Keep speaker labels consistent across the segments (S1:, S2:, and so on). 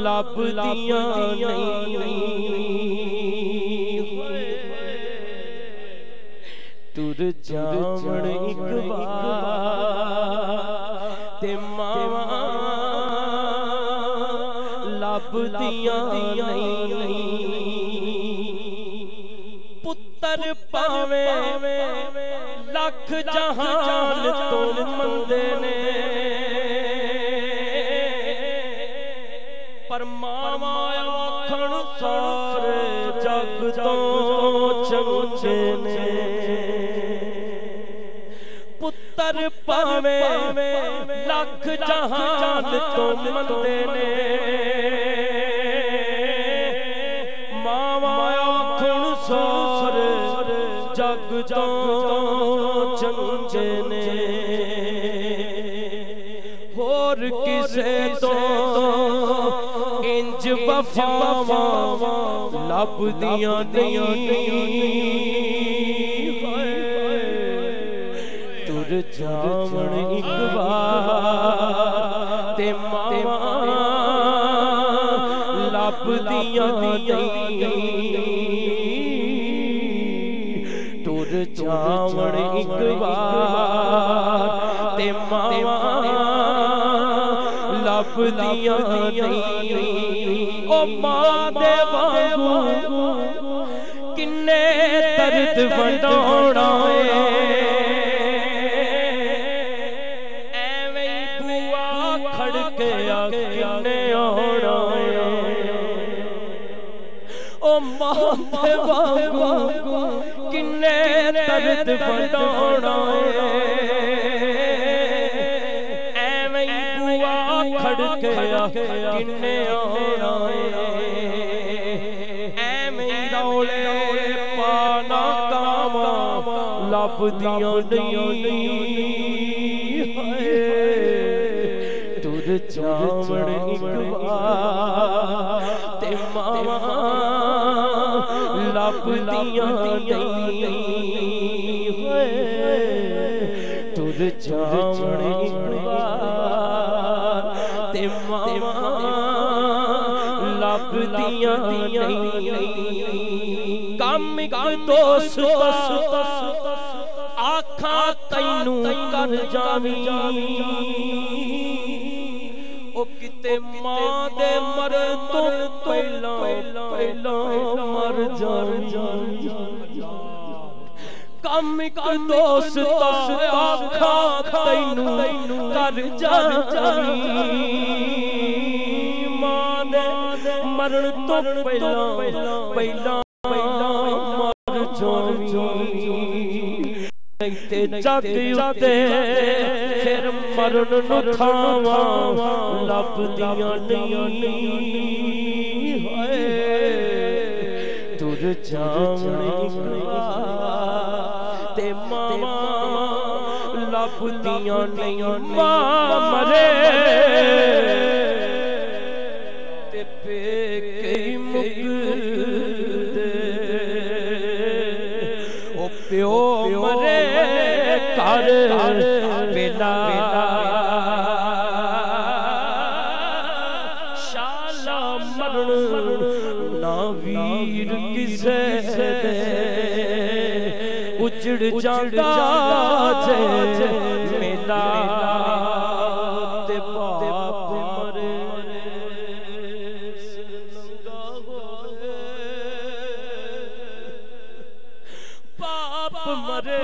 S1: लभदियां नहीं तुर जावण एक बार ते मावा लभदियां नहीं पुत्र पावे लख जहान तो मंदे ने पर मावा आखण सारे जग तो चंगे ने पुत्र पावे लख जहान तो मंदे ने मावा आखण सारे जग तो चंगे ने होर किसे तो इंज वफावा लभदियां नहीं तुर जावण एक बार ते मावा लभदियां नहीं तुर जावण एक बार ते मावा लभदियां नहीं ओ मां दे वांगू किन्ने दर्द वंडाउणा एवें बुआ खड़के किन्ने आउणा ओ मां दे वांगू किन्ने दर्द वंडाउणा खड़के किन्ने आना एवें रौले पाना कामा लभदियां नहीं तुर जावण एक बार ते मावा लभदियां नहीं तुर जावण एक बार ते मावा लभदियां नहीं कम दोस्त आखा तैनू कर जावी ओ किते मां दे मर तो पहला मर जावी कम दोस्त आखा तैनू कर जावी मां दे मरण तो पहला मर जावी ते जग उते फिर मरण नु खावा लभदियां नहीं तुर जावण एक बार ते मावा लभदियां नहीं मां मरे ते पेके मुकदे ओ प्यो मरे कर बेला शाला मरण ना वीर किसे दे उजड़ जाता जे मेला ते बाप मरे नंगा होए बाप मरे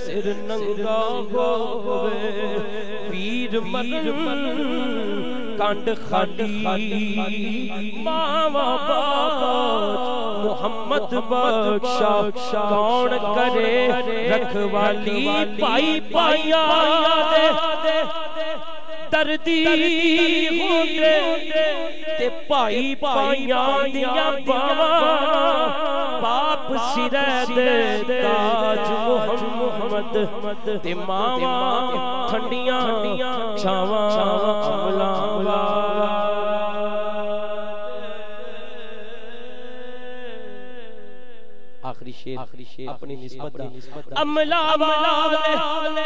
S1: सिर नंगा होवे वीर मरण कंड खाली मावा बाबा मोहम्मद बख्शा कौन करे रखवाली पाई पाइया दे दर्दी होंदे ते पाई पाइया दियां बावा बाप सिरे दे ताज मोहम्मद ते मावा ठंडियां छावां अमलावा आखिरी शेर अपनी निस्बत अमला वाले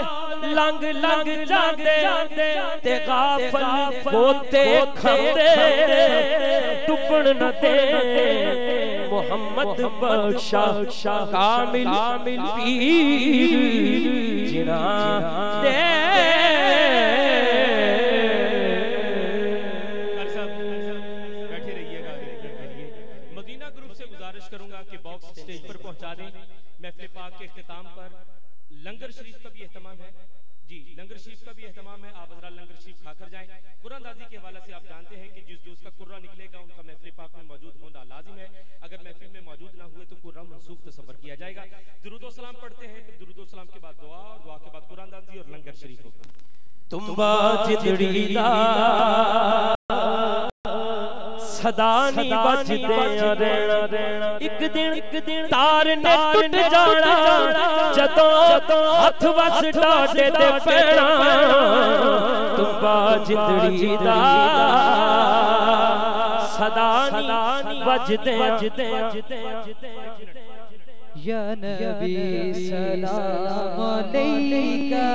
S1: लंग लंग जाते ते गाफल होते खंदे टुकड़ न दे मोहम्मद बख्शा कामिल पीर जिना दे।
S2: स्टेज पर पहुंचा दें। महफिल पाक के इख्तिताम पर लंगर शरीफ का भी एहतमाम है जी, लंगर शरीफ का भी एहतमाम है। आप हज़रात लंगर शरीफ खाकर जाएं। कुरानदाजी के हवाले से आप जानते हैं कि जिस दोस्त का कुर्रा निकलेगा उनका महफिल पाक में मौजूद होना लाजिम है। अगर महफिल में मौजूद ना हुए तो कुर्रा मनसूख तसव्वुर किया जाएगा। दुरूद व सलाम पढ़ते हैं, फिर दुरूद व सलाम के बाद दुआ और दुआ के बाद कुरानदाजी और लंगर शरीफ होगा।
S1: तुम सदा नहीं बजदे रहना, एक दिन तार ने टूट जाना, जदों हथ वस डाटे दे पैना। तुम बाजदड़ी दा सदा नहीं बजदे।
S3: या नबी सलाम अलैका